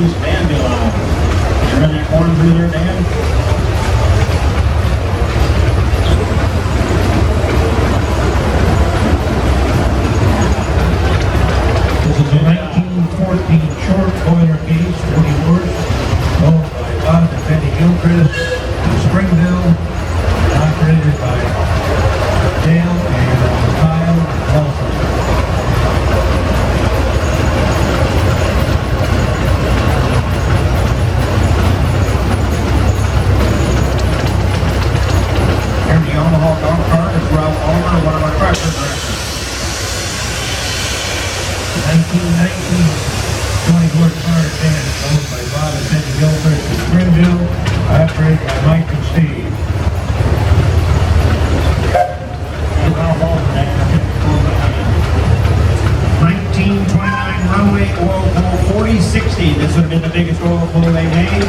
Days, Danville. You run that corner through there, Dan? This is a 1914 short boiler case, 40 horse, owned by Bob and Betty Gilchrist in Springville, operated by Dale and Kyle Nelson. Here's the Omaha golf cart. It's Ralph Ulmer, one of our tractor directors. 1919 20 horsepower van owned by Bob and Betty Gilchrist in Springville, operated by Mike and Steve. Ralph Ulmer, that 1929 runway oil pull 4060. This would have been the biggest oil pull they made.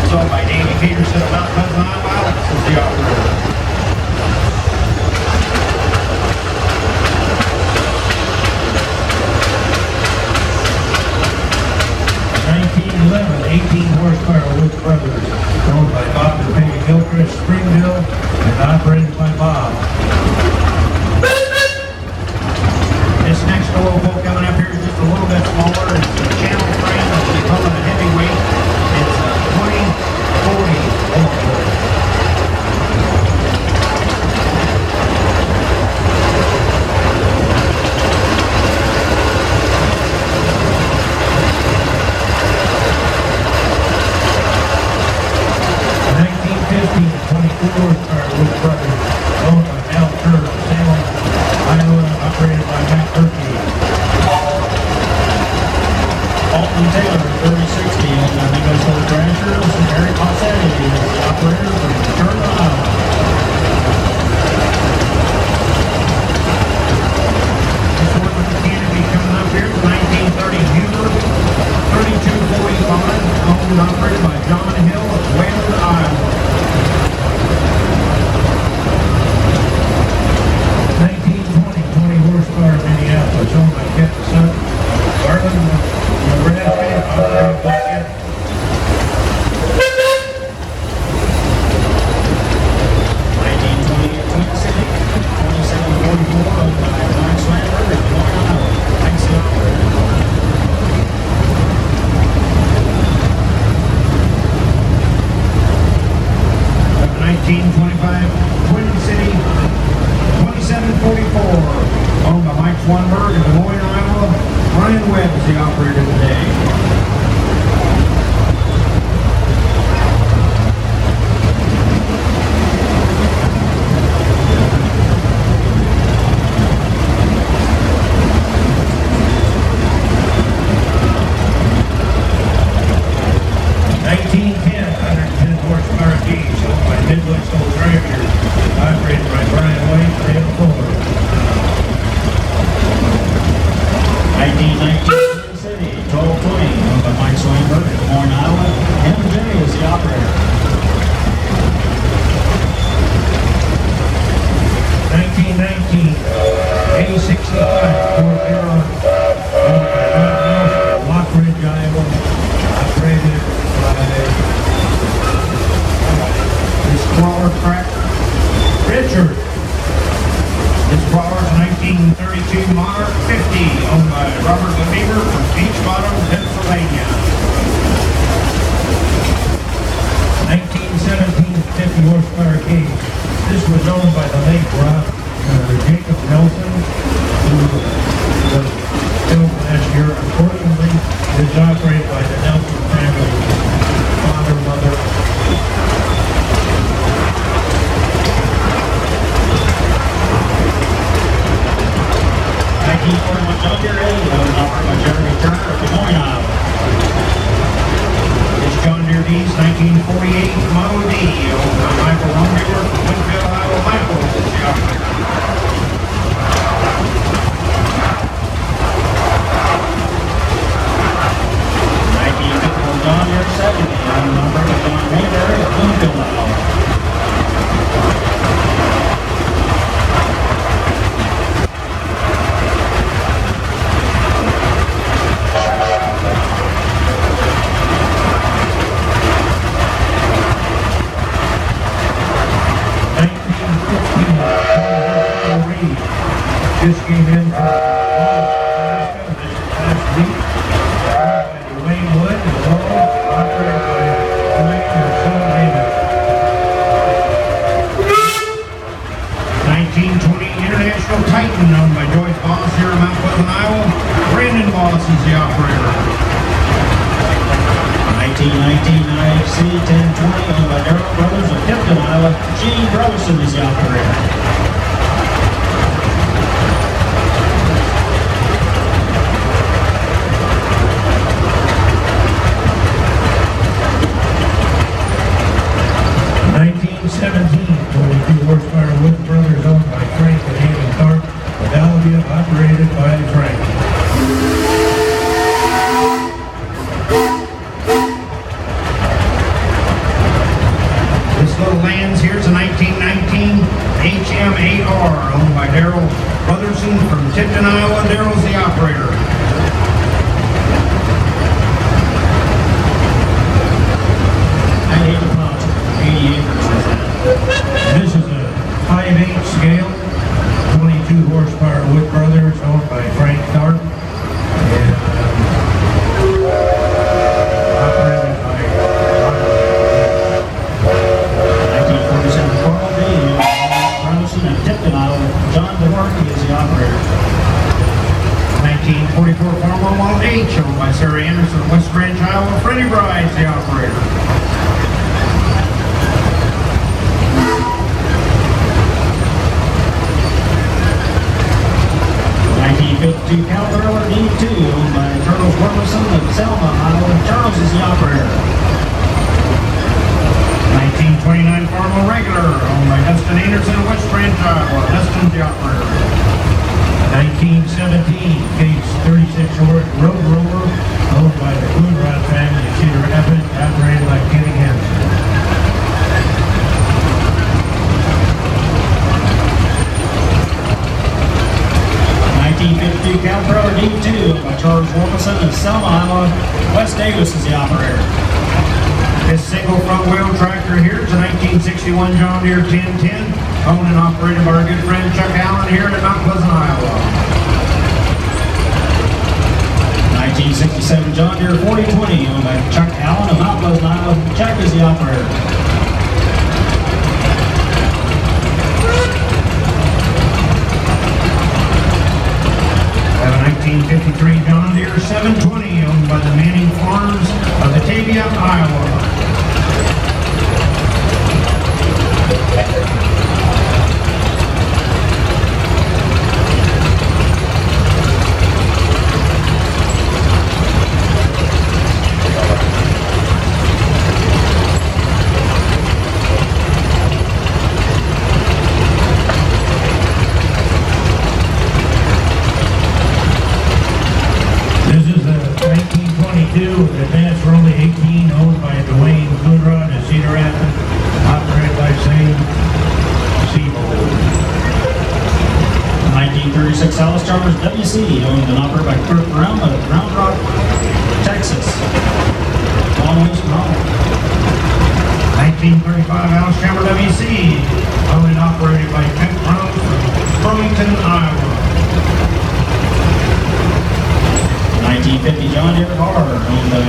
Sold by Davey Peterson of Mount Pleasant, Iowa. This is the operator. 18 horsepower Woods Brothers, owned by Bob and Peggy Gilchrist, Springville, and operated by Bob. This next oil pull coming up here is just a little bit smaller. It's a channel frame. They call it a heavyweight. It's a 2040 oil pull. Horsepower Woods Brothers, owned by Al Kerr, Salem, Iowa, operated by Matt Turkey. Alton Taylor, 3060, and I think that's Old Threshers. Eric Massey-Harris is the operator from Charlotte, Iowa. This one with the canopy coming up here, 1930 Huber, 3245, owned and operated by John Hill of Wayland, Iowa. 20 horsepower Minneapolis, owned by Kevin Sutton, Garland, Nebraska, operated by Kevin. 1928 Twin City, 2744, owned by Mike Slammer and Moore, Iowa. Thanks, the operator. 1925 Twin City, 2744, owned by Mike Swanberg in Des Moines, Iowa. Ryan Webb is the operator today. 1910 110 horsepower G's, owned by Midwest Old Threshers, operated by Brian White, Dale Fuller. 1919 Twin City, 1220, owned by Mike Swanberg in Des Moines, Iowa. M.J. is the operator. 1919 A65 Ford Huron, owned by Doug Nelson, Lockridge, Iowa, operated by This crawler tractor, Richard. This crawler is 1932 Monarch 50, owned by Robert Lefevre from Beach Bottom, Pennsylvania. 1917 50 horsepower Gage. This was owned by the late Jacob Nelson, who was killed last year. Unfortunately, it is operated by the Nelson family, father, mother. 1941 John Deere 80, owned and operated by Jeremy Turner of Des Moines, Iowa. This John Deere D's 1948 Model D, owned by Michael Rumriger from Winfield, Iowa. Michael is the operator. 1951 John Deere 70, owned and operated by John Mayberry of Bloomfield, Iowa. 1952 1919 IHC 1020 owned by Darrell Brothers of Tipton, Iowa. Gene Brotherson is the operator. Horsepower Wood Brothers owned by Frank and Amy Tharp of Alabia, operated by Frank. This little Lands here's a 1919 HM8R owned by Darrell Brotherson from Tipton, Iowa. Darrell's the operator. I hate the pot. 80 acres is that. This is a 5/8 scale, 22 horsepower Wood Brothers owned by Frank Tharp and operated by 1947 Coral B, Brotherson of Tipton, Iowa. John DeMarkey is the operator. 1944 Farmwell Model H owned by Sarah Anderson of West Branch, Iowa. Freddie Bride's the operator. 1952 Cowgirl D2 owned by Charles Wormerson of Selma, Iowa. Charles is the operator. 1929 Farmwell Regular owned by Dustin Anderson of West Branch, Iowa. Dustin's the operator. 1917 Case 36 Road Rover owned by the Coonrod family of Cedar Rapids, operated by Kenny Hansen. 1952 Cowgirl D2 owned by Charles Wormerson of Selma, Iowa. Wes Davis is the operator. This single front wheel tractor here is a 1961 John Deere 1010, owned and operated by our good friend Chuck Allen here in Mount Pleasant, Iowa. 1967 John Deere 4020 owned by Chuck Allen of Mount Pleasant, Iowa. Chuck is the operator. 1953 John Deere 720 owned by the Manning Farms of Batavia, Iowa. Advanced Rowley 18 owned by Dwayne Coonrod of Cedar Rapids, operated by Sam Seabold. 1936 Alice Chalmers WC owned and operated by Kurt Brown of Round Rock, Texas. Long ways from home. 1935 Alice Chalmers WC owned and operated by Kent Brown from Burlington, Iowa. 1950 John Deere car owned by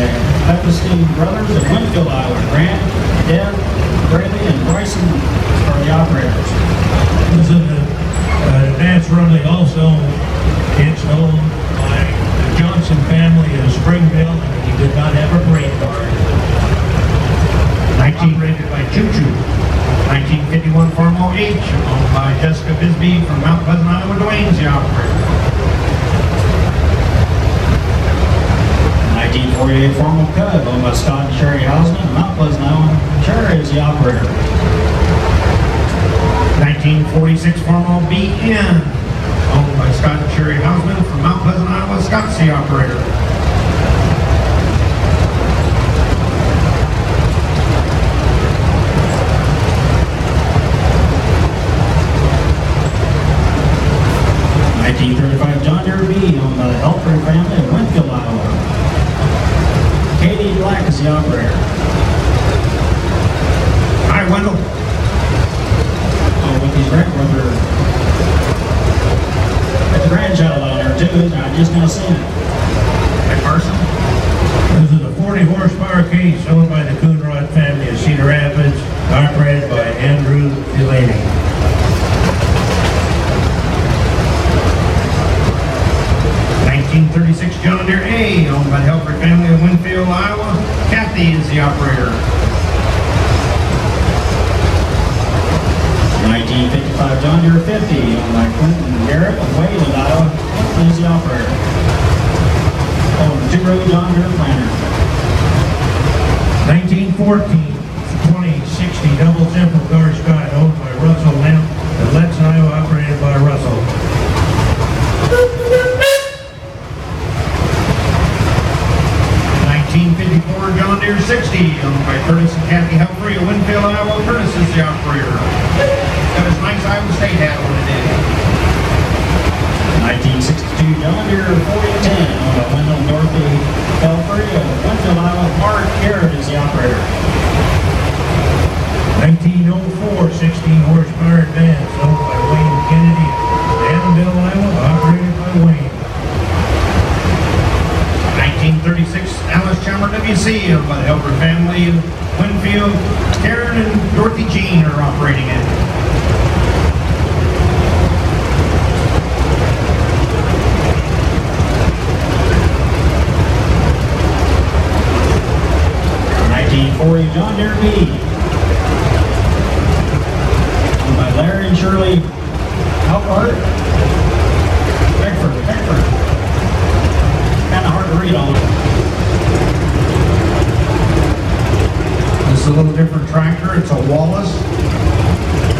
Pepperstein Brothers of Winfield, Iowa. Grant, Deb, Braley, and Bryson are the operators. This is an advanced Rowley also. It's owned by the Johnson family of Springville, and he did not have a brake card. Operated by Choo Choo. 1951 Farmwell H owned by Jessica Bisbee from Mount Pleasant, Iowa. Dwayne's the operator. 1948 Farmwell Cub owned by Scott and Sherry Hausman of Mount Pleasant, Iowa. Sherry is the operator. 1946 Farmwell BN owned by Scott and Sherry Hausman from Mount Pleasant, Iowa. Scott's the operator. 1935 John Deere B owned by the Helper family of Winfield, Iowa. Katie Black is the operator. Hi, Wendell. Oh, with his grandbrother. Got the grandchild on there too, isn't it? I just now seen it. Hi, Carson. This is a 40 horsepower case owned by the Coonrod family of Cedar Rapids, operated by Andrew Delaney. 1936 John Deere A owned by the Helper family of Winfield, Iowa. Kathy Kathy is the operator. 1955 John Deere 50 owned by Clinton Garrett of Wayland, Iowa. Clinton is the operator. Oh, the two-row John Deere planter. 1914 2060 double simple car Scott owned by Russell Lamp and Let's Iowa operated by Russell. 1954 John Deere 60 owned by Curtis and Kathy Humphrey of Winfield, Iowa. Curtis is the operator. Got his nice Iowa State hat on today. 1962 John Deere 4010 owned by Wendell and Dorothy Belfry of Winfield, Iowa. Mark Garrett is the operator. 1904 16 horsepower advance owned by Wayne Kennedy of Annandale, Iowa, operated by Wayne. 1936 Alice Chalmer WC owned by the Helper family of Winfield. Karen and Dorothy Jean are operating it. 1940 John Deere B owned by Larry and Shirley Alpart. Beckford. Kind of hard to read all of it. This is a little different tractor. It's a Wallace.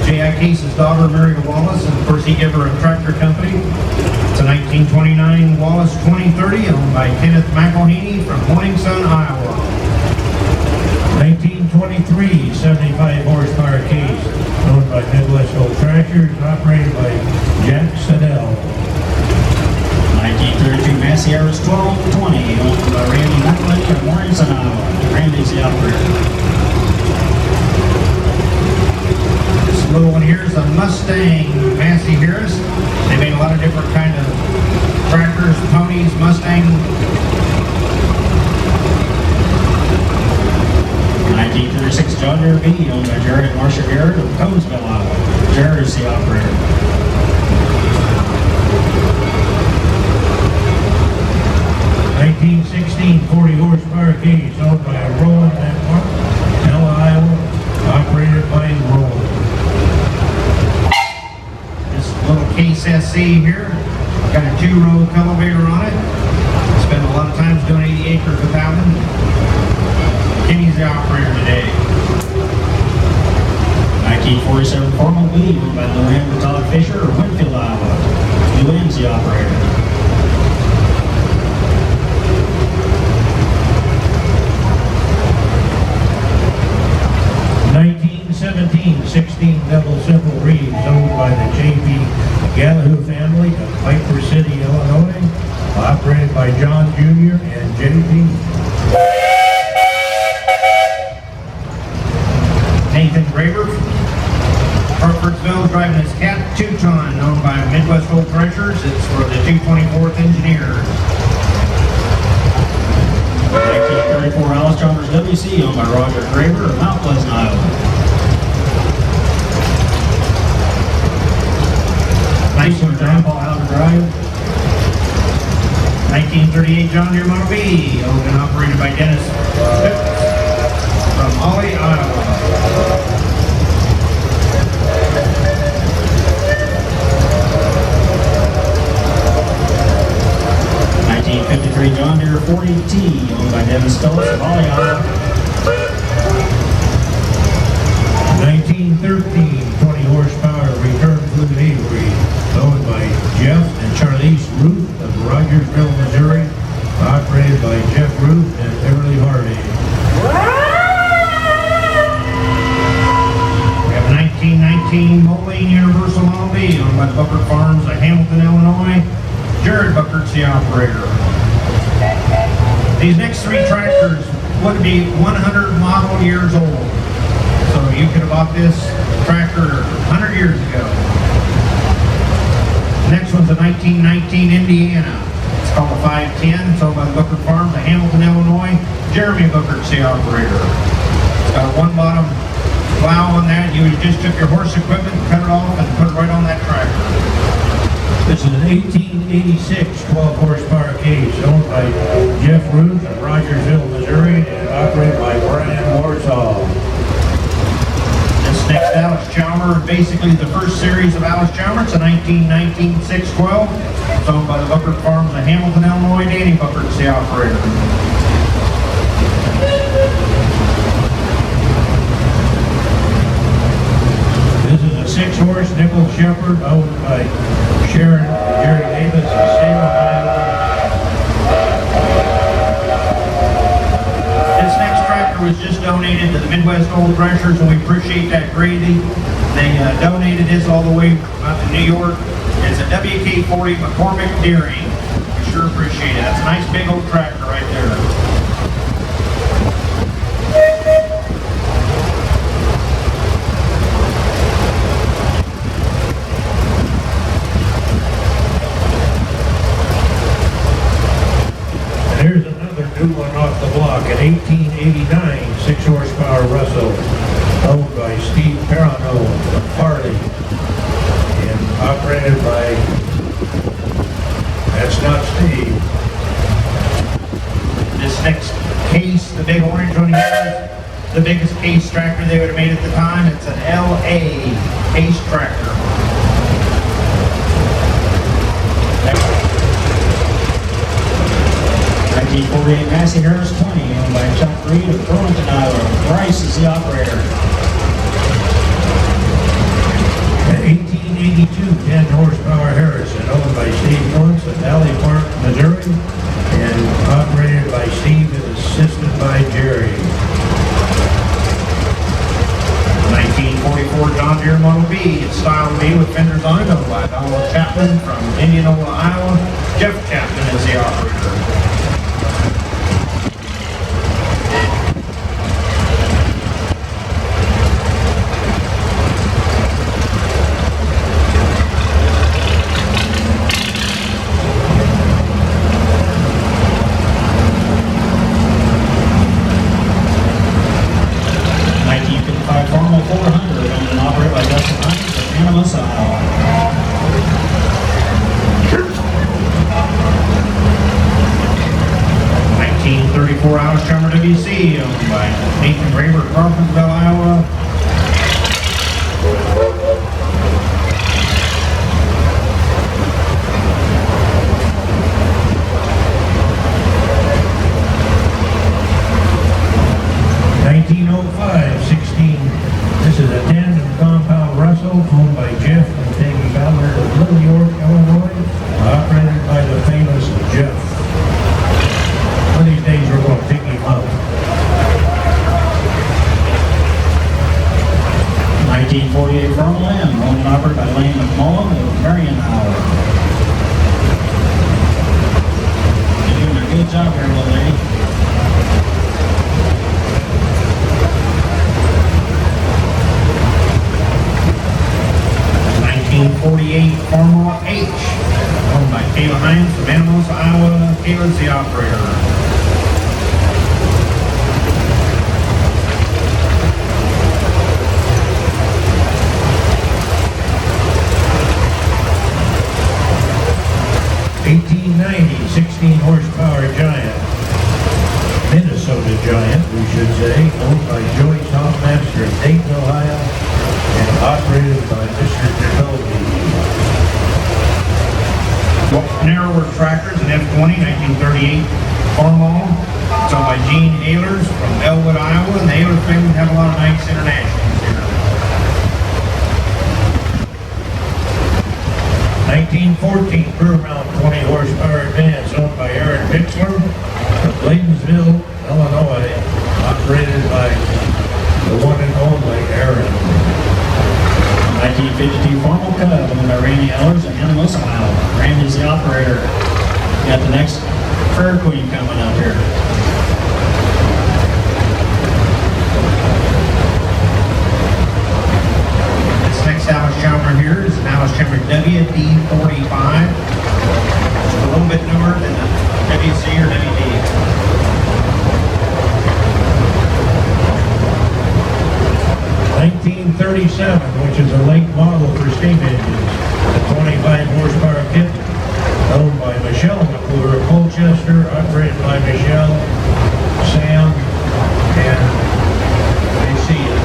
J.I. Case's daughter married a Wallace, and of course he gave her a tractor company. It's a 1929 Wallace 2030 owned by Kenneth McElhaney from Morning Sun, Iowa. 1923 75 horsepower case owned by Midwest Old Threshers operated by Jack Siddell. 1932 Massey-Harris 1220 owned by Randy McElhaney of Morning Sun, Iowa. Randy's the operator. This little one here is a Mustang Massey-Harris. They made a lot of different kind of tractors, ponies, Mustang. 1936 John Deere B owned by Jared and Marcia Garrett of Conesville, Iowa. Jared is the operator. 1916 40 horsepower case owned by Roland and Mark, Ella, Iowa, operated by Roland. This little Case SC here, got a 2-row cultivator on it. Spend a lot of times doing 80 acres without him. Kenny's the operator today. 1947 Formal B owned by Luann and Todd Fisher of Winfield, Iowa. Luann's the operator. 1917 16 double simple reeds owned by the J.P. Gallahue family of Piper City, Illinois, operated by John Jr. and J.P. Nathan Graber, Hartfordsville, driving his Cat 2-ton, owned by Midwest Old Threshers. It's for the 224th Engineers. 1934 Alice Chalmers WC owned by Roger Graber of Mount Pleasant, Iowa. Nice one, John Paul Allen Drive. 1938 John Deere Model B, owned and operated by Dennis Phipps from Holly, Iowa. 1953 John Deere 40T owned by Dennis Phillips of Holly, Iowa. 1913 20 horsepower return fluid Avery owned by Jeff and Charlize Ruth of Rogersville, Missouri, operated by Jeff Ruth and Beverly Harding. We have a 1919 Moline Universal Model B, owned by Buckert Farms of Hamilton, Illinois. Jared Buckert's the operator. These next 3 tractors would be 100 model years old. So you could have bought this tractor 100 years ago. Next one's a 1919 Indiana. It's called a 510. It's owned by Buckert Farms of Hamilton, Illinois. Jeremy Buckert's the operator. It's got a 1-bottom plow on that. You just took your horse equipment, cut it off, and put it right on that tractor. This is an 1886 12 horsepower case owned by Jeff Ruth of Rogersville, Missouri, and operated by basically the first series of Alice Chalmers, a 1919 612. It's owned by the Buckert Farms of Hamilton, Illinois. Danny Buckert's the operator. This is a 6-horse nickel shepherd owned by Sharon and Jerry Davis in Salem, Iowa. This next tractor was just donated to the Midwest Old Threshers, and we appreciate that greatly. They donated this all the way out to New York. It's a WK-40 McCormick Deering. We sure appreciate it. That's a nice big old tractor right there. Here's another new one off the block, an 1889 6-horsepower Russell, owned by Steve Perrano of Farley, and operated by, that's not Steve. This next case, the big orange one here, is the biggest case tractor they would have made at the time. It's an LA case tractor. 1948 Massey-Harris 20, owned by Chuck Reed of Burlington, Iowa. Bryce is the operator. An 1882 10-horsepower Harrison, owned by Steve Woods of Valley Park, Missouri, and operated by Steve and assisted by Jerry. 1944 John Deere Model B. It's styled B with fenders on it, owned by Donald Chapman from Indianola, Iowa. Jeff Chapman is the operator. 1934 Alice Chalmers WC, owned by Nathan Graber, Crawfordsville, Iowa. This is a tandem compound Russell, owned by Jeff and Peggy Ballard of Little York, Illinois, operated by the famous Jeff. One of these days we're going to pick him up. 1948 Formula M, owned and operated by Lane McMullen of Marion, Iowa. You're doing a good job here, little lady. 1948 Formula H, owned by Kayla Hines from Minneapolis, Iowa. Kayla's the operator. 1890 16-horsepower Giant, Minnesota Giant, we should say, owned by Joyce Hoffmaster of Dayton, Ohio, and operated by Mr. Jacoby. Narrower tractors, an F20, 1938 Farmall. It's owned by Gene Ehlers from Elwood, Iowa, and the Ehlers family have a lot of nice internationals here. 1914 Paramount 20-horsepower Advance, owned by Aaron Bixler of Bladensville, Illinois, operated by the one and only Aaron. 1952 Formal Cub, owned by Randy Ellers in Minneapolis, Iowa. Randy's the operator. Got the next Fair Queen coming up here. This next Alice Chalmers here is an Alice Chalmers WD-45. It's a little bit newer than the WC or WD. 1937, which is a late model for steam engines, a 25-horsepower kit, owned by Michelle McClure of Colchester, operated by Michelle, Sam, and they see it.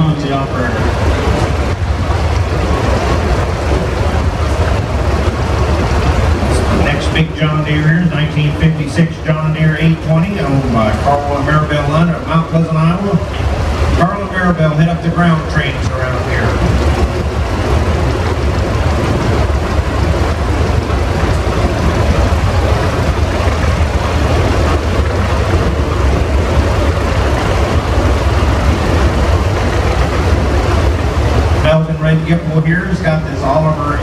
John's the operator. Next big John Deere here is 1956 John Deere 820, owned by Carl and Maribel Lund of Mount Pleasant, Iowa. Carl and Maribel hit up the ground trains around here. Belgian Red Gipple here has got this Oliver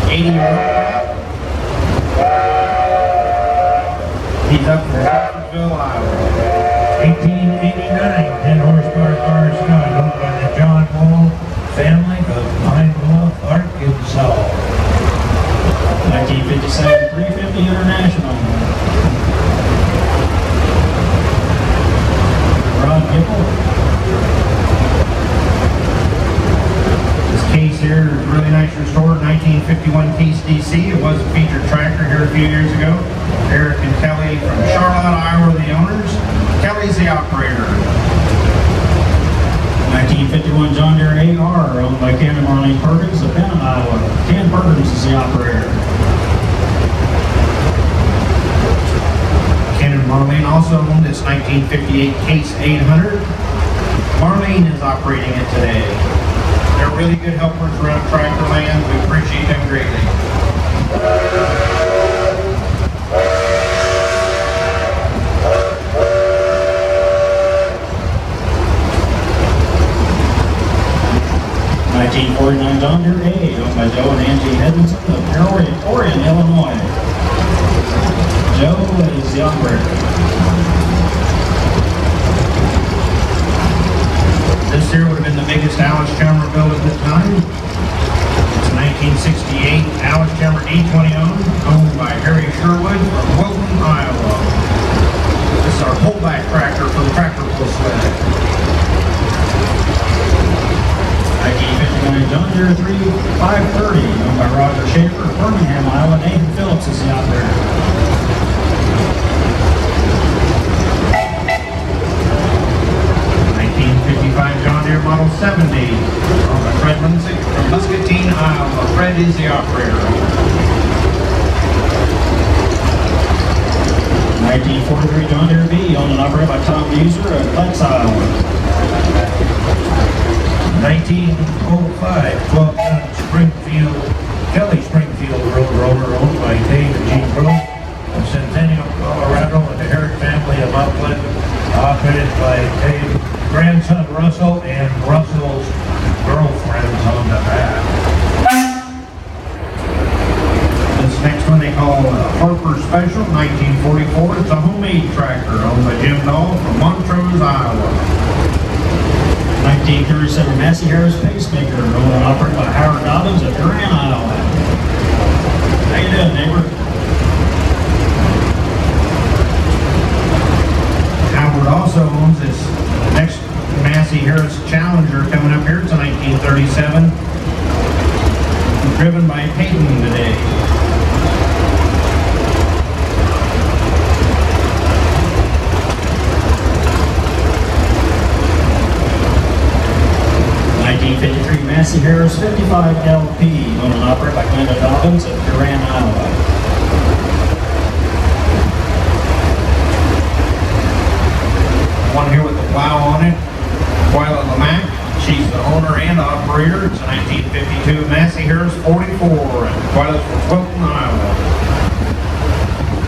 80-year-old. He's up from Jeffersonville, Iowa. 1889, 10 horsepower car Scott, owned by the John Wall family of Pine Bluff, Arkansas. 1957 350 International. Rod Gipple. This case here is really nice restored, 1951 Case DC. It was a featured tractor here a few years ago. Eric and Kelly from Charlotte, Iowa are the owners. Kelly's the operator. 1951 John Deere AR, owned by Ken and Marlene Perkins of Benham, Iowa. Ken Perkins is the operator. Ken and Marlene also own this 1958 Case 800. Marlene is operating it today. They're really good helpers around tractor land. We appreciate them greatly. '49 John Deere A, owned by Joe and Angie Edmondson of Orion, Illinois. Joe is the operator. This here would have been the biggest Alice Chalmer build at this time. It's a 1968 Alice Chalmer D20 owned by Harry Sherwood from Wilton, Iowa. This is our pullback tractor for the tractor pull sled. 1959 John Deere 3530, owned by Roger Schaefer of Birmingham, Iowa. Nathan Phillips is the operator. 1955 John Deere Model 70 owned by Fred Lindsay from Muscatine, Iowa. Fred is the operator. 1943 John Deere B, owned and operated by Tom Buser of Lex, Iowa. 1905, 12-ton Springfield, Kelly Springfield road roller, owned by Dave and Gene Grove of Centennial, Colorado, and the Herrick family of Mount Pleasant, operated by Dave's grandson Russell and Russell's girlfriends on the back. This next one they call Harper Special, 1944. It's a homemade tractor owned by Jim Dahl from Montrose, Iowa. 1937 Massey-Harris pacemaker, owned and operated by Howard Dobbins of Durant, Iowa. How you doing, neighbor? Howard also owns this next Massey-Harris Challenger coming up here. It's a 1937. Driven by Peyton today. 1953 Massey-Harris 55 LP, owned and operated by Glenda Dobbins of Durant, Iowa. One here with the plow on it, Twyla Lamack. She's the owner and operator. It's a 1952 Massey-Harris 44, and Twyla's from Wilton, Iowa.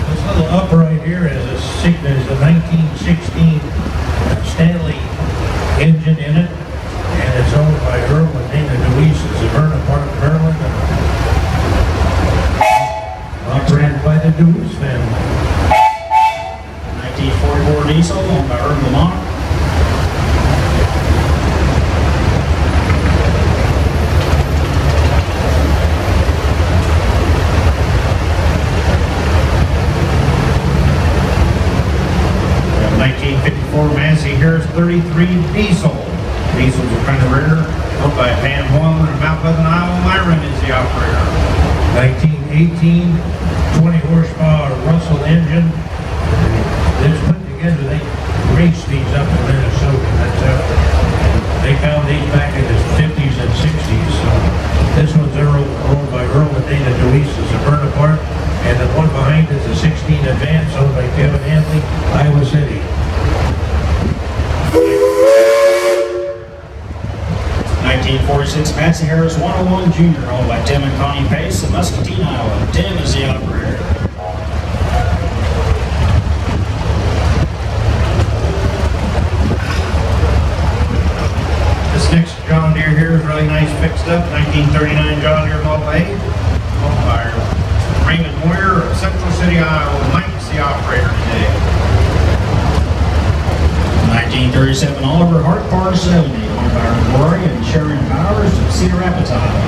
This little upright here is a 1916 Stanley engine in it, and it's owned by Earl and Nina DeWeese of Vernon Park, Maryland, operated by the DeWeese family. 1944 diesel, owned by Herb Lamont. 1954 Massey-Harris 33 diesel. Diesels are kind of rare. Owned by Van Hoylen in Mount Pleasant, Iowa. Myron is the operator. 1918, 20 horsepower Russell engine. It's put together, they race these up in Minnesota. That's how they found these back 1946 Massey-Harris 101 Junior, owned by Tim and Connie Pace of Muscatine, Iowa. Tim is the operator. This next John Deere here is really nice fixed up, 1939 John Deere Model A, owned by Raymond Moyer of Central City, Iowa. Mike's the operator today. 1937 Oliver Hart Par 70, owned by Rory and Sharon Powers of Cedar Rapids, Iowa.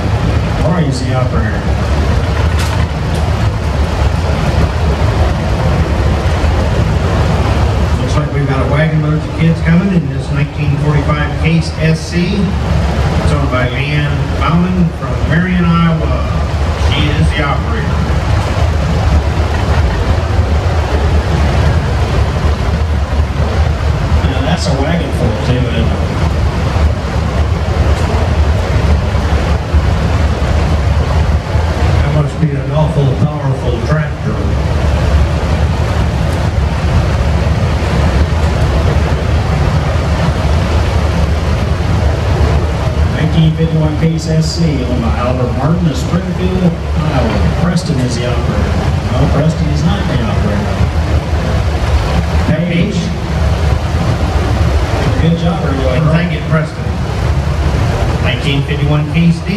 Rory is the operator. Looks like we've got a wagon loads of kids coming in this 1945 Case SC. It's owned by Leanne Bauman from Marion, Iowa. She is the operator. Now that's a wagon full too, isn't it? That must be an awful powerful tractor. '51 Case SC, owned by Albert Martin of Springfield, Iowa. Preston is the operator. No, Preston is not the operator. Page. Good job, everyone. Thank you, Preston. 1951 Case D,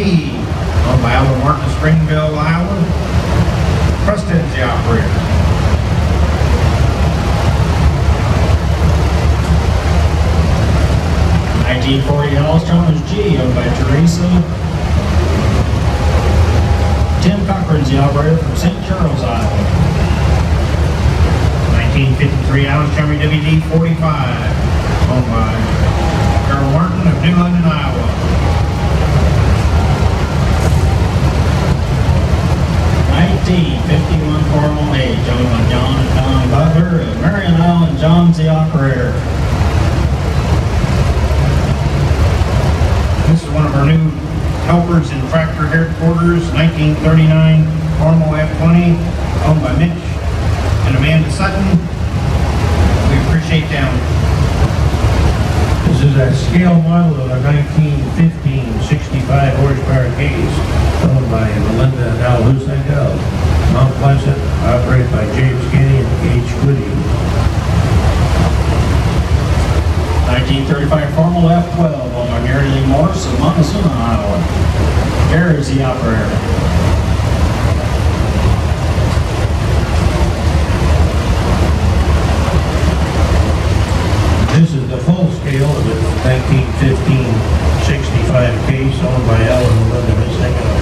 owned by Albert Martin of Springville, Iowa. Preston's the operator. 1940 Hollis Chalmers G, owned by Teresa. Tim Cochran's the operator from St. Charles, Iowa. 1953 Alice Chalmers WD 45, owned by Carol Martin of New London, Iowa. 1951 Coral Age, owned by John and Don Butler of Marion, Iowa, and John's the operator. This is one of our new helpers in tractor headquarters, 1939 Carmel F20, owned by Mitch and Amanda Sutton. We appreciate them. This is a scale model of a 1915 65 horsepower case owned by Melinda and Al Hussein of Mount Pleasant, operated by James Kenny and Gage Quiddy. 1935 Carmel F12, owned by Gary Lee Morris of Montezuma, Iowa. Gary is the operator. This is the full scale of the 1915 65 case owned by Al and Melinda Hussein of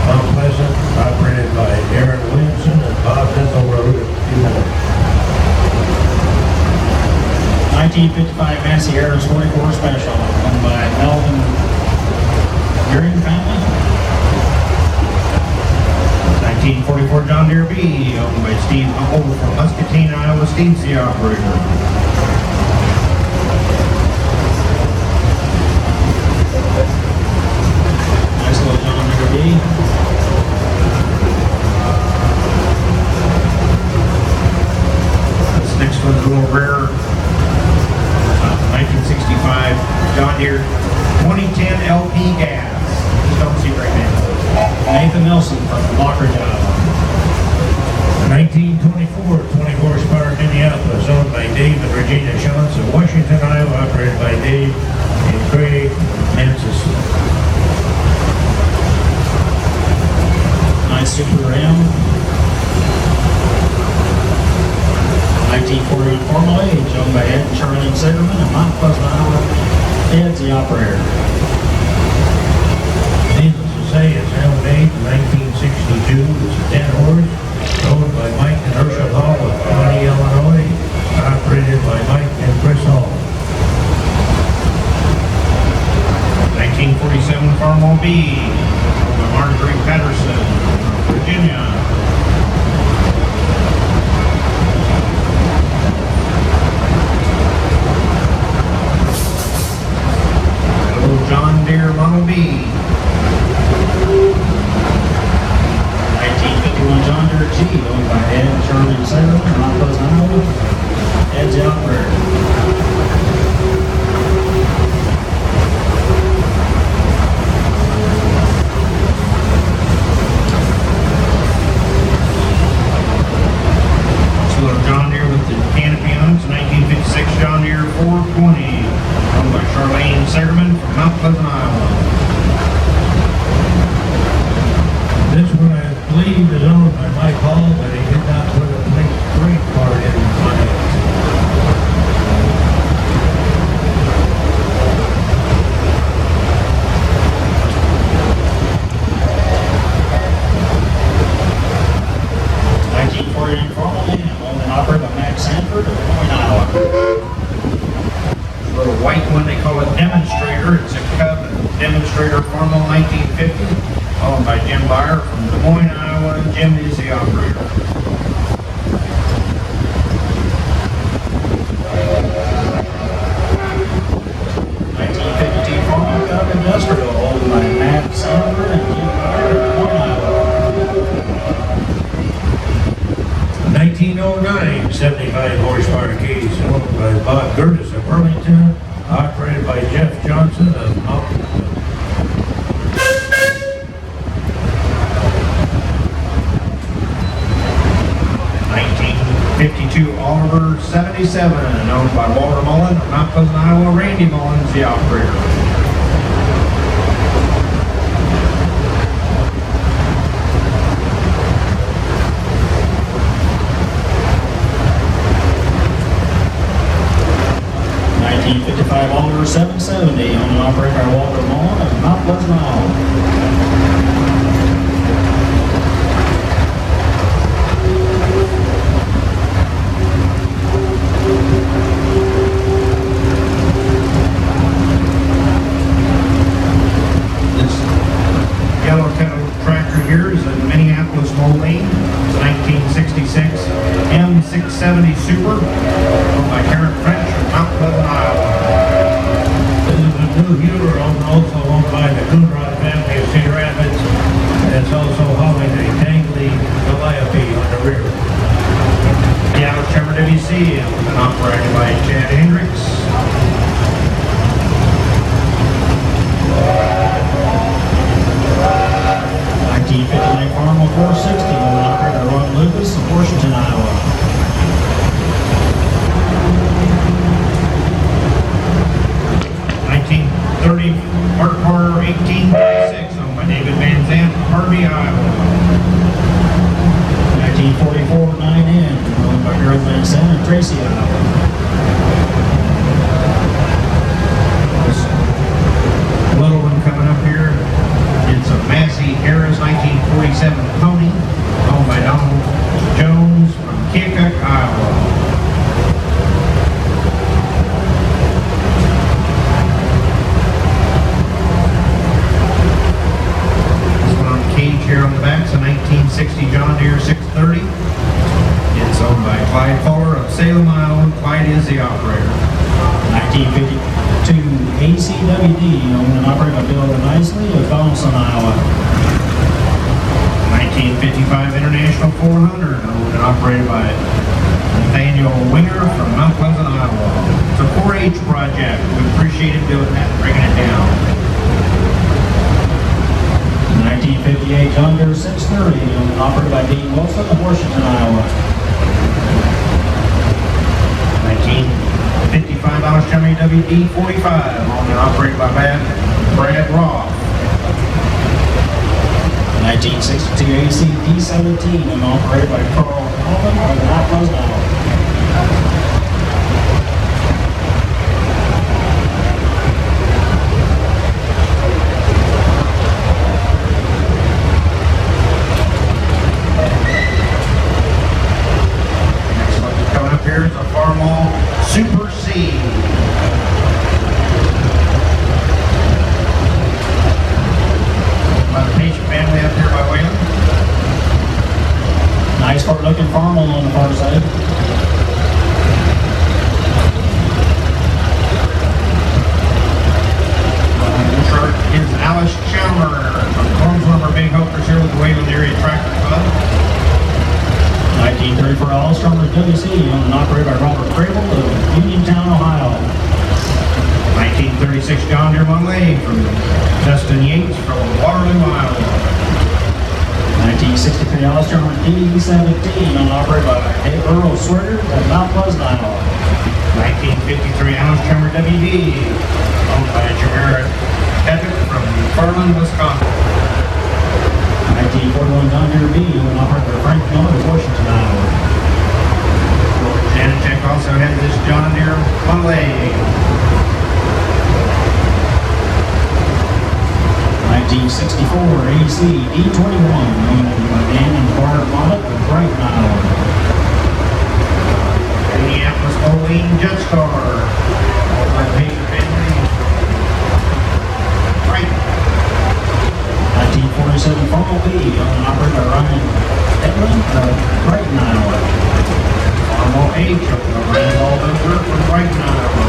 Mount Pleasant, operated by Aaron Williamson and Bob Ethelroad of Timor. 1955 Massey-Harris 44 Special, owned by Melvin Gearing family. 1944 John Deere B, owned by Steve Humble from Muscatine, Iowa. Steve's the operator. Nice little John Deere B. This next one's a little rare. 1965 John Deere 2010 LP gas. Just don't see right now. Nathan Nelson from Lockridge, Iowa. 1924 20 horsepower Minneapolis, owned by Dave and Regina Shantz of Washington, Iowa, operated by Dave and Craig Mansis. Nice Super Ram. 1941 Carmel Age, owned by Ed and Charlene Sigerman of Mount Pleasant, Iowa. Ed's the operator. Needless to say, it's handmade in 1962. It's a 10 horse, owned by Mike and Herschel Hall of Pawnee, Illinois, operated by Mike and Chris Hall. 1947 Carmel B, owned by Marguerite Patterson from Virginia. John Deere Model B. 1951 John Deere G, owned by Ed and Charlene Sigerman of Mount Pleasant, Iowa. Ed's the operator. demonstrator Farmall 1950, owned by Jim Byer from Des Moines, Iowa. Jim is the operator. Industrial, owned by Matt Silver and Jim Byer of Des Moines, Iowa. 1909 75 horsepower case owned by Bob Curtis of Burlington, operated by Jeff Johnson of Mountain. 1952 Oliver 77, owned by Walter Mullen of Mount Pleasant, Iowa. Randy Mullen's the operator. 1955 Oliver 770, owned and operated by Walter Mullen of Mount Pleasant, Iowa. This yellow kettle tractor here is a Minneapolis-Moline. It's a 1966 M670 Super, owned by Karen French of Mount Pleasant, Iowa. This is a new Huber also owned by the Coonrod family of Cedar Rapids. And it's also hauling a dangly Calliope on the rear. The Alice Trevor WC, and operated by Chad Hendricks. 1959 Farmall 460, owned and operated by Ron Lucas of Washington, Iowa. 1930 Mark Carter 1836, owned by David Van Zandt, Harvey, Iowa. 1944 9N, owned by Harold Van Zandt and Tracy, Iowa. This little one coming up here, it's a Massey-Harris 1947 Pony, owned by Donald Jones from Keokuk, Iowa. Here on the back, it's a 1960 John Deere 630. It's owned by Clyde Fuller of Salem, Iowa. Clyde is the operator. 1952 ACWD, owned and operated by Bill Nicely of Donaldson, Iowa. 1955 International 400, owned and operated by Nathaniel Winger from Mount Pleasant, Iowa. It's a 4-H project. We appreciate him doing that, bringing it down. 1958 John Deere 630, owned and operated by Dean Wilson of Washington, Iowa. 1955 Alice Chummy WD-45, owned and operated by Brad Roth. 1962 AC D17, owned and operated by Carl Coleman of Mount Pleasant, Iowa. 1934 All-Star WC, owned and operated by Robert Crable of Uniontown, Ohio. 1936 John Deere Monley from Justin Yates from Waterloo, Iowa. 1963 All-Star D17, owned and operated by Earl Swerter of Mount Pleasant, Iowa. 1953 Alice Trimmer WD, owned by Jameer Patrick from Farland, Wisconsin. 1941 John Deere B, owned and operated by Frank Miller of Washington, Iowa. Janacek also has this John Deere Monley. 1964 AC D21, owned by Dan and Bart Bonnet of Brighton, Iowa. Minneapolis-Moline Jetstar, owned by Pacer family. White. 1947 Farmall B, owned and operated by Ryan Edlin of Brighton, Iowa. Farmall H, owned by Randall Benzer from Brighton, Iowa.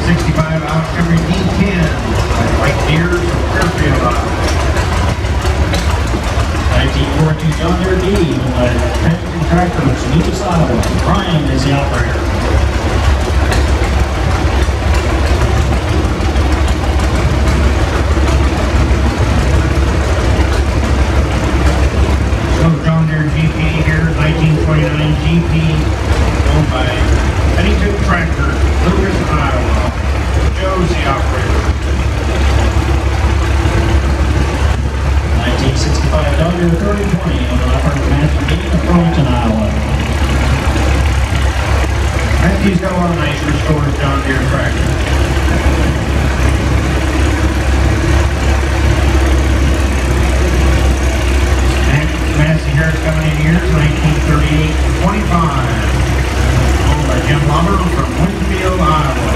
1965 Alex Henry D10 by White Deer from Fairfield, Iowa. 1942 John Deere D, owned by Pennington Tractor of Salinas, Iowa. Brian is the operator. 1929 GP, owned by Pennington Tractor, Lucas, Iowa. Joe's the operator. 1965 Dodger 3020, owned and operated by Matthew Dean of Burlington, Iowa. Matthew's got a lot of nice restored John Deere tractors. Massey-Harris coming in here, 1938-25. Owned by Jim Lumber from Winfield, Iowa.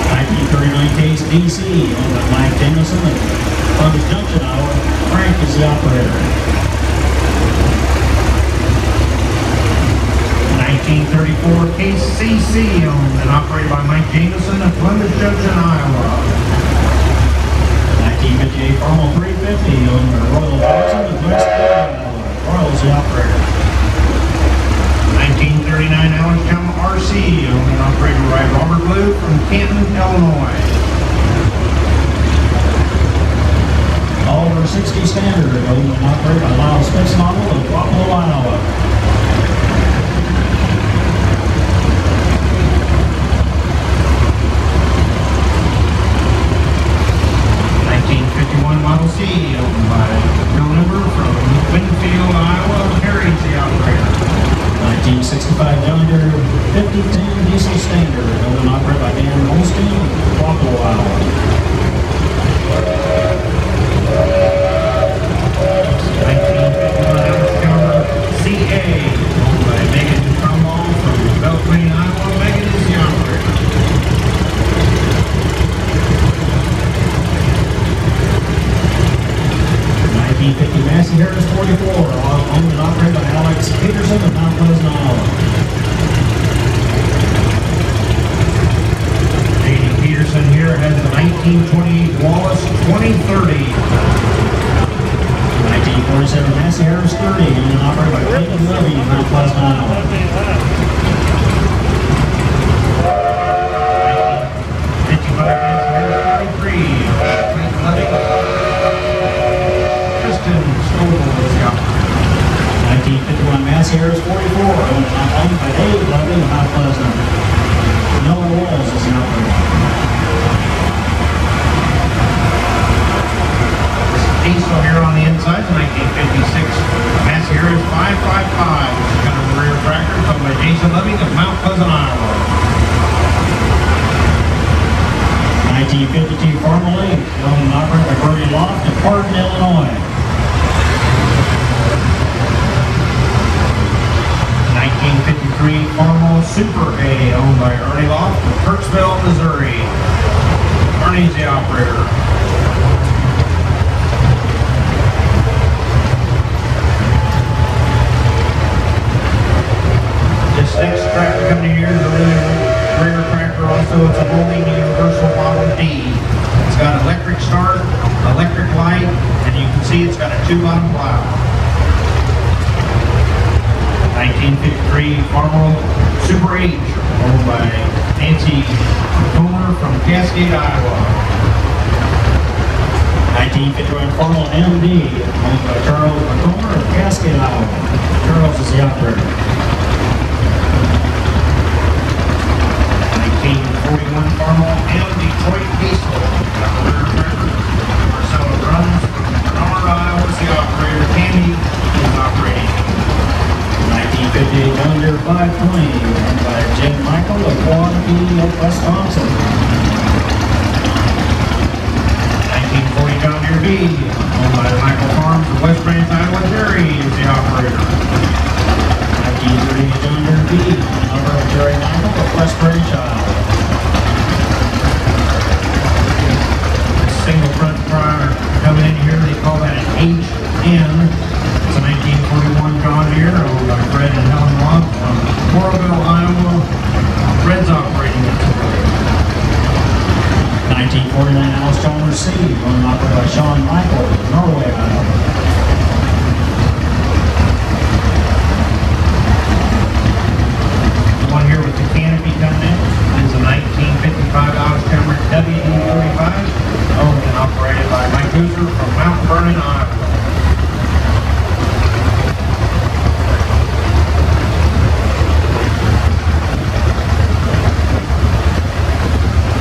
1939 Case DC, owned by Mike Jameson of Columbus Junction, Iowa. Frank is the operator. 1934 Case CC, owned and operated by Mike Jameson of Columbus Junction, Iowa. 1958 Farmall 350, owned by Royal Johnson of West Iowa. Royal is the operator. 1939 Allentown RC, owned and operated by Robert Blue from Canton, Illinois. Oliver 60 Standard, owned and operated by Lyle Space Model of Wapello, Iowa. 1951 Model C, owned by Bill Nimber from Winfield, Iowa. Perry's the operator. 1965 John Deere 5010 Diesel Standard, owned and operated by Dan Holstein of Wapello, Iowa. 1951 Allentown CA, owned by Megan Cromwell from Belgrade, Iowa. Megan is the operator. 1950 Massey-Harris 44, owned and operated by Alex Peterson of Mount Pleasant, Iowa. J.D. Peterson here has the 1928 Wallace 2030. 1947 Massey-Harris 30, owned and operated by Clayton Levy of Mount Pleasant, Iowa. 1955 Massey-Harris 33. Clayton Levy. Kristen Stovall is the operator. 1951 Massey-Harris 44, owned by Dave Levy of Mount Pleasant. Noah Walls is the operator. Diesel here on the inside, 1956 Massey-Harris 555, which is kind of a rear tractor, owned by Jason Levy of Mount Pleasant, Iowa. 1952 Farmall 8, owned and operated by Bernie Loft of Parton, Illinois. 1953 Farmall Super A, owned by Ernie Loft of Kirksville, Missouri. Ernie's the operator. This next tractor coming in here is a really rare tractor also. It's a rolling universal Model D. It's got electric start, electric light, and you can see it's got a 2-bottom plow. 1953 Farmall Super H, owned by Nancy Comer from Cascade, Iowa. 1951 Farmall MD, owned by Charles Comer of Cascade, Iowa. Charles is the operator. 1941 Farmall M Detroit Diesel, got the rear tractor. Marcella Bruns from Menard, Iowa is the operator. Tammy is operating. 1958 John Deere 520, owned by Jim Michael of Milwaukee, Wisconsin. owned by Michael Farms of West Branch, Iowa. Jerry is the operator. 1938 John Deere B, number of Jerry Michael of West Branch, Iowa. Single front prior coming in here, they call that an HN. It's a 1941 John Deere owned by Fred and Helen Watt from Morrowville, Iowa. Fred's operating it. 1949 Alice Chalmers C, owned and operated by Sean Michael of Norway, Iowa. The one here with the canopy coming in is a 1955 Alice Chalmers WD-45, owned and operated by Mike Hooser from Mount Vernon, Iowa.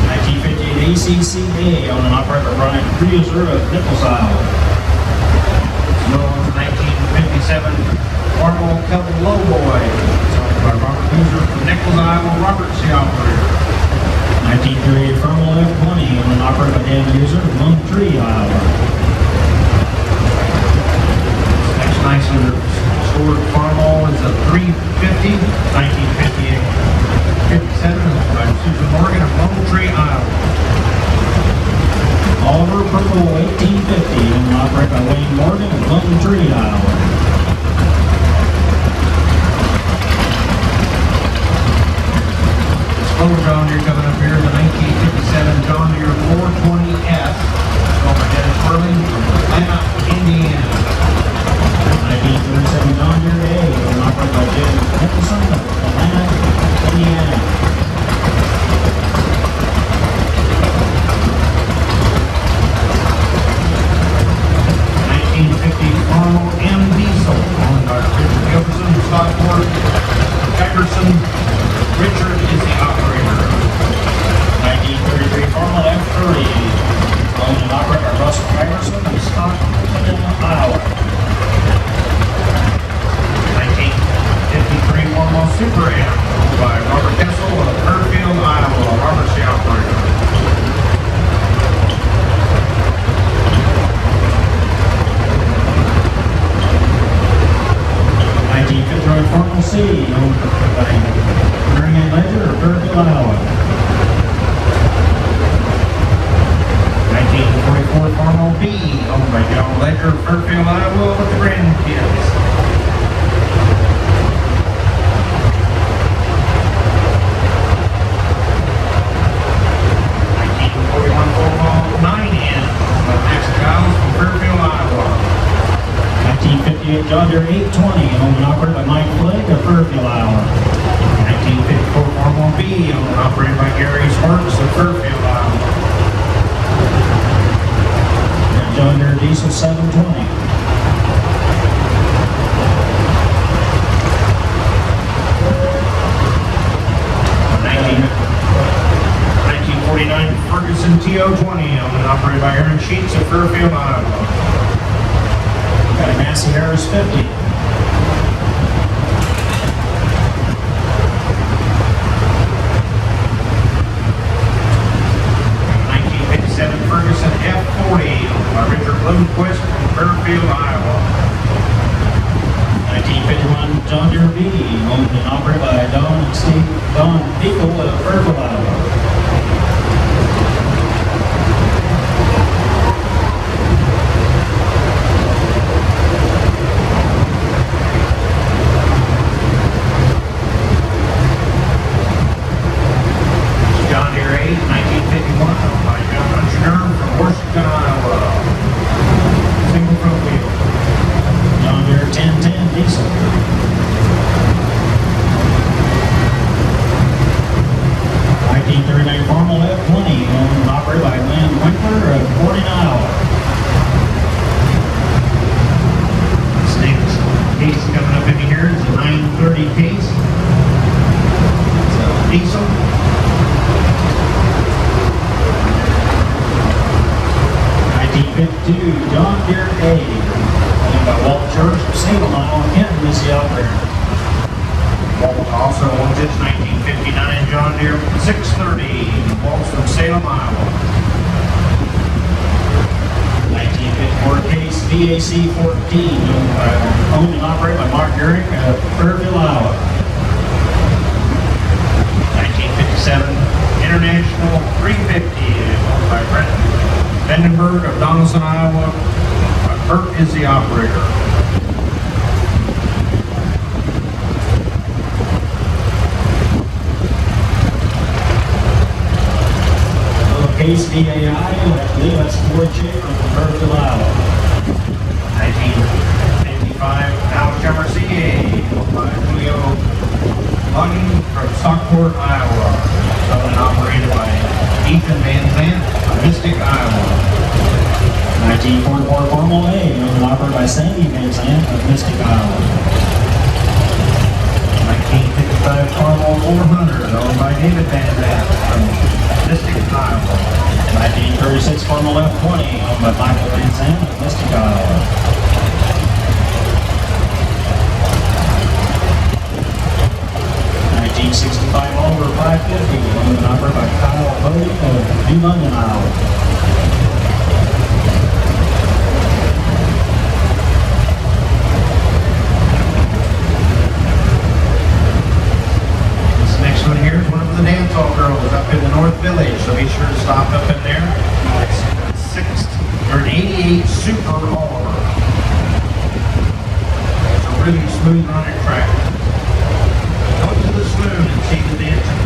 1958 ACCA, owned and operated by Brian Kreuser of Nichols, Iowa. Well, it's a 1957 Farmall Couple Lowboy, owned by Robert Hooser from Nichols, Iowa. Robert's the operator. 1938 Farmall F20, owned and operated by Dan User of Lone Tree, Iowa. Next nicely scored Farmall is a 350, 1958, 57 by Susan Morgan of Lone Tree, Iowa. Oliver Purple 1850, owned and operated by Wayne Morgan of Lone Tree, Iowa. Slow John Deere coming up here, the 1957 John Deere 420S, owned by Dennis Burley from Atlanta, Indiana. 1937 John Deere A, owned and operated by Jim Nicholson of Atlanta, Indiana. 1950 Arnold M. Diesel, owned by Richard Gilbertson, Stockport, Jefferson. Richard is the operator. 1933 Farmall F30, owned and operated by Russell Iverson of Stockton, Iowa. 1953 Farmall Super M, owned by Robert Kessel of Fairfield, Iowa. Robert's the operator. 1950 Farmall C, owned by Marion Ledger of Fairfield, Iowa. 1944 Farmall B, owned by John Ledger of Fairfield, Iowa, with the grandkids. 1941 Farmall 9N, owned by Max Giles from Fairfield, Iowa. 1958 John Deere 820, owned and operated by Mike Blake of Fairfield, Iowa. 1954 Farmall B, owned and operated by Gary Sparks of Fairfield, Iowa. And John Deere Diesel 720. 1949 Ferguson TO20, owned and operated by Aaron Sheets of Fairfield, Iowa. Got a Massey-Harris 50. 1957 Ferguson F40, owned by Richard Bloomquist from Fairfield, Iowa. 1951 John Deere B, owned and operated by Don and Steve Eagle of Fairfield, Iowa. 1951, owned by John Unschner from Washington, Iowa. Single front wheel. John Deere 1010 diesel. 1939 Farmall F20, owned and operated by Lynn Winkler of Gordon, Iowa. This next case coming up in here is a 930 case. It's a diesel. 1952 John Deere A, owned by Walt Church of Salem, Iowa. Kenton is the operator. Walt also owns its 1959 John Deere 630. Walt's from Salem, Iowa. 1953 GAC 14, owned and operated by Mark Gehrig of Fairfield, Iowa. 1957 International 350, owned by Brent Vandenberg of Donaldson, Iowa. Bert is the operator. Case VAI, I believe that's Ford Chick from Fairfield, Iowa. 1955 Alabama CA, owned by Julio Logging from Stockport, Iowa. Owned and operated by Ethan Van Zandt of Mystic, Iowa. 1944 Formula A, owned and operated by Sandy Van Zandt of Mystic, Iowa. 1955 Carmel 400, owned by David Van Zandt from Mystic, Iowa. 1936 Formula F20, owned by Michael Van Zandt of Mystic, Iowa. 1965 Oliver 550, owned and operated by Kyle Bodie of New London, Iowa. Next one here is one of the dance hall girls up in the North Village, so be sure to stop up in there. It's an 88 Super Oliver. It's a really smooth running track. Go to the saloon and see the dancing.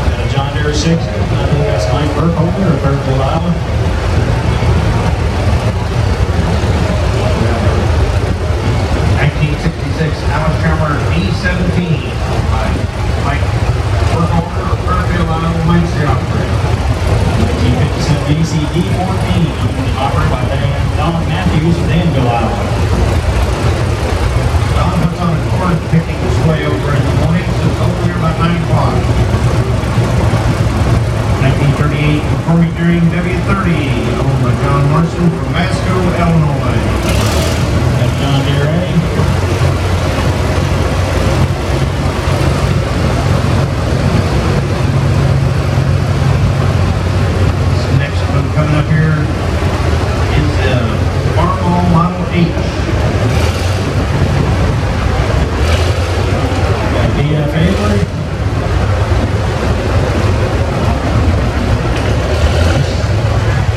Got a John Deere 60, I think that's Mike Burkholder of Fairfield, Iowa. 1966 Alice Chalmer B17 by Mike Burkholder of Fairfield, Iowa, Massey operator. 1957 ACD 14, operated by Donald Matthews of Danville, Iowa. Don puts on a corn picking display over in the morning, so it's over here about 9 o'clock. 1938 Performing Dream W30, owned by John Morrison from Masco, Illinois. Got John Deere A. This next one coming up here is the Farmall Model H. Got BF Avery.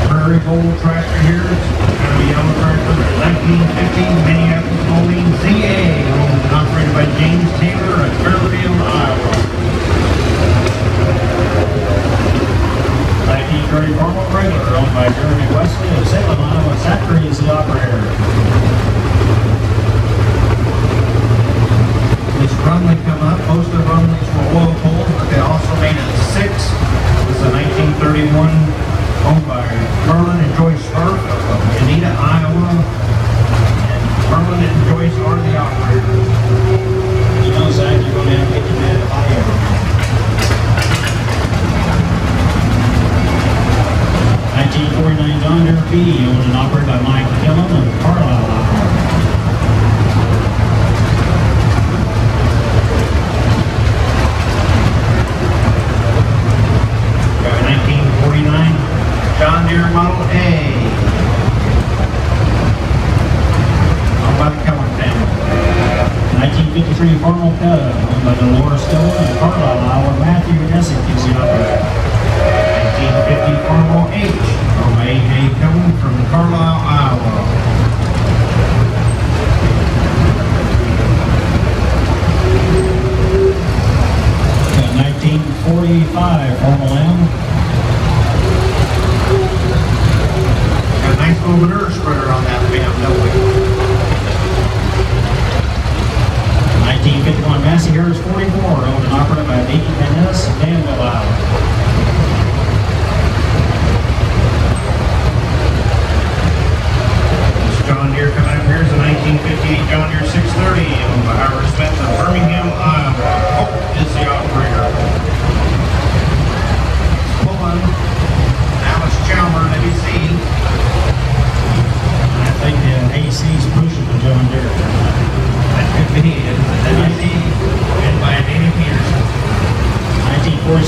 Prairie Gold tractor here. It's going to be yellow tractor. 1950 Minneapolis-Moline ZA, owned and operated by James Taylor of Fairfield, Iowa. 1930 Farmall Regular, owned by Jeremy Wesley of Salem, Iowa. Zachary is the operator. This runway come up. Most of the runways were oil pulls, but they also made it 6. This is a 1931 owned by Merlin and Joyce Firth of Geneva, Iowa. And Merlin and Joyce are the operators. You know, Zach, you're going to have to get your man higher. 1949 John Deere B, owned and operated by Mike Killen of Carlisle, Iowa. Got a 1949 John Deere Model A. Owned by the Cullen family. 1953 Farmall Petta, owned by Dolores Dillon of Carlisle, Iowa. Matthew Essig is the operator. 1950 Farmall H. Owned by A.J. Cullen from Carlisle, Iowa. 1945 Farmall M. Got a nice little manure spreader on that BMW. 1951 Massey-Harris 44, owned and operated by Deke Van Ness of Danville, Iowa. This John Deere coming up here is a 1958 John Deere 630 owned by Ira Smith of Birmingham, Iowa. Hope is the operator. Pulling Alice Chalmer, WC. I think the AC's pushing the John Deere. That could be it. WC and by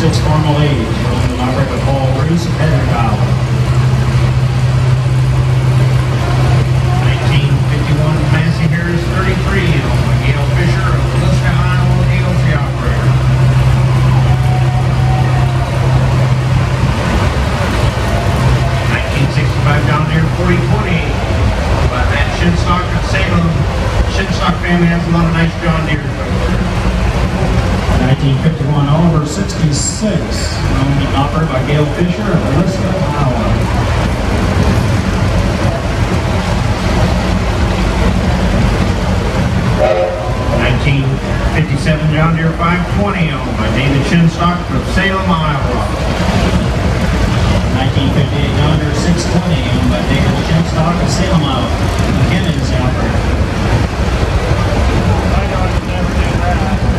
36 formal age, owned and operated by Paul Reese of Hedrick, Iowa. 1951 Massey-Harris 33, owned by Gail Fisher of Liska, Iowa, ALC operator. 1965 John Deere 4020, by Matt Shinstock of Salem. Shinstock family has a lot of nice John Deere. 1951 Oliver 66, owned and operated by Gail Fisher of Liska, Iowa. 1957 John Deere 520, owned by David Shinstock of Salem, Iowa. 1958 John Deere 620, owned by David Shinstock of Salem, Iowa. McKinnon is the operator. I don't never do that.